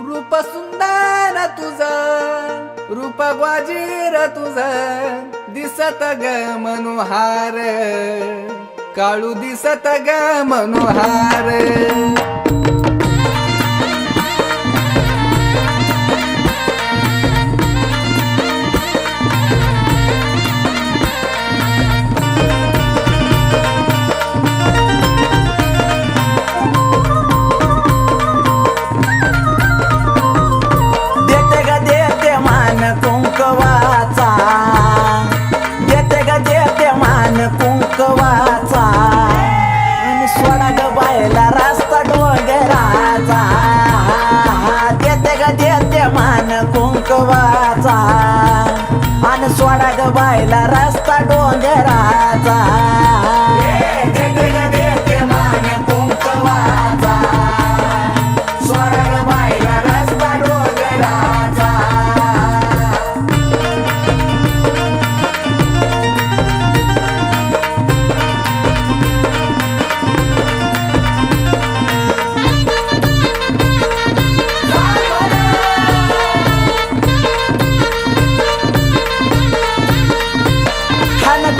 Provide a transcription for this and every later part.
रूप सुंदर तुझं, रूप ग्वाजीर तुझं, दिसत ग मनोहार, काळू दिसत ग मनोहार. कुंकवाचा आणि सोडा ग बायला रस्ता डोंगराचा, देते ग देते मान कुंकवाचा आणि सोडा ग बायला रस्ता डोंगराचा. देते ग देते मान कुंकवाचा, सोडा ग बायला रस्ता डोंगराचा.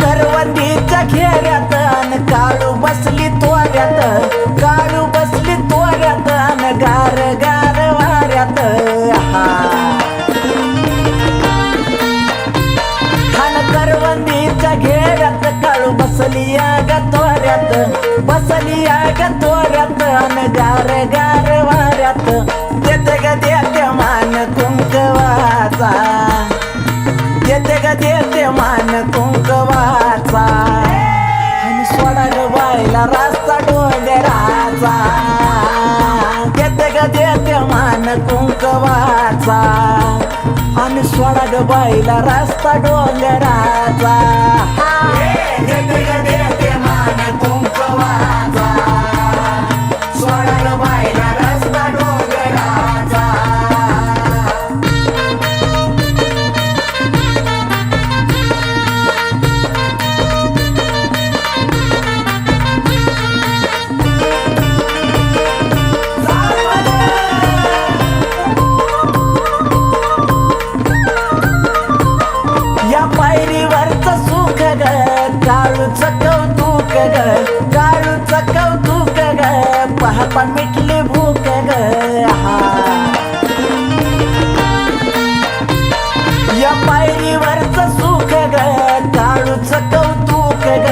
करवंदीच्या घेऱ्यात अन काळू बसली तोऱ्यात, काळू बसली तोऱ्यात अन गार गार वाऱ्यात. हान करवंदीच्या घेऱ्यात काळू बसली ग तोऱ्यात, बसली ग तोऱ्यात अन गार गार वाऱ्यात. देते ग देते मान कुंकवाचा, देते ग देते मान कुंकवाचा आणि सोडा ग बायला रस्ता डोंगराचा. देते ग देते मान कुंकवाचा आणि सोडा ग बायला रस्ता डोंगराचा. देते ग देते मान कुंकवाचा, सोडा ग बायला रस्ता डोंगराचा. काळूचं कौतुक ग, काळूचं कौतुक ग, पाहता मिटली भूक ग. या पायरीवरचं सुख ग, काळूचं कौतुक ग,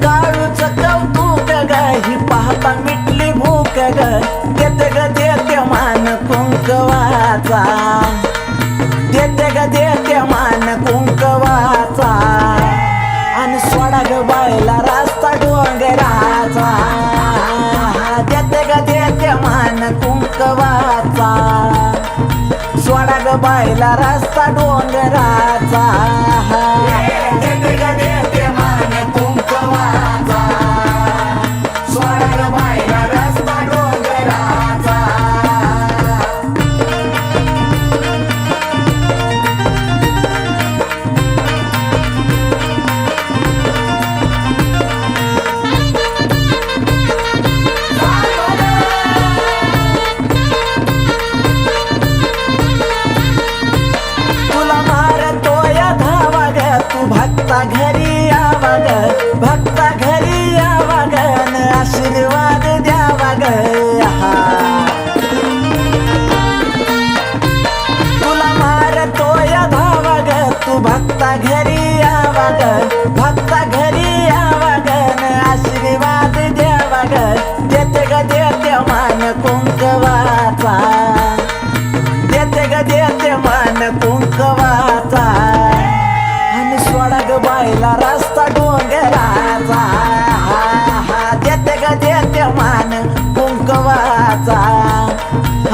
काळूचं कौतुक ग, ही पाहता मिटली भूक ग. देते ग देते मान कुंकवाचा, देते ग देते मान कुंकवाचा आणि सोडा ग बायला रस्ता डोंगराचा. देते ग देते मान कुंकवाचा, सोडा ग बायला रस्ता डोंगराचा. देते ग देते मान कुंकवाचा, सोडा ग बायला रस्ता डोंगराचा. भक्ता घरी यावा ग, भक्ता घरी यावा ग, आशीर्वाद द्यावा ग. तुला मारतोय धावा ग, तू भक्ता घरी यावा ग, भक्ता घरी यावा ग, आशीर्वाद द्यावा ग. देते ग देते मान कुंकवाचा, देते ग देते मान कुंकवाचा आणि सोडा ग बायला रस्ता डोंगराचा. देते ग देते मान कुंकवाचा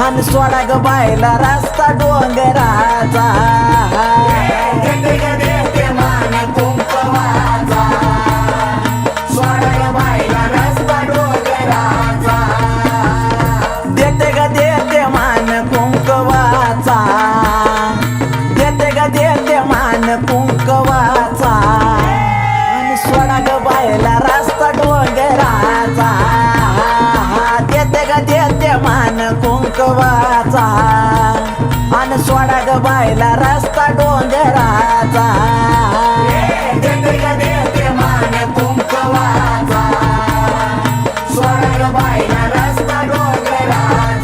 आणि सोडा ग बायला रस्ता डोंगराचा. देते ग देते मान कुंकवाचा, सोडा ग बायला रस्ता डोंगराचा. देते ग देते मान कुंकवाचा, देते ग देते मान कुंकवाचा आणि सोडा ग बायला रस्ता डोंगराचा. देते ग देते मान कुंकवाचा. सोडा ग बायला रस्ता डोंगराचा देते देते मान कुंकवाचा सोडा ग बायला रस्ता डोंगराचा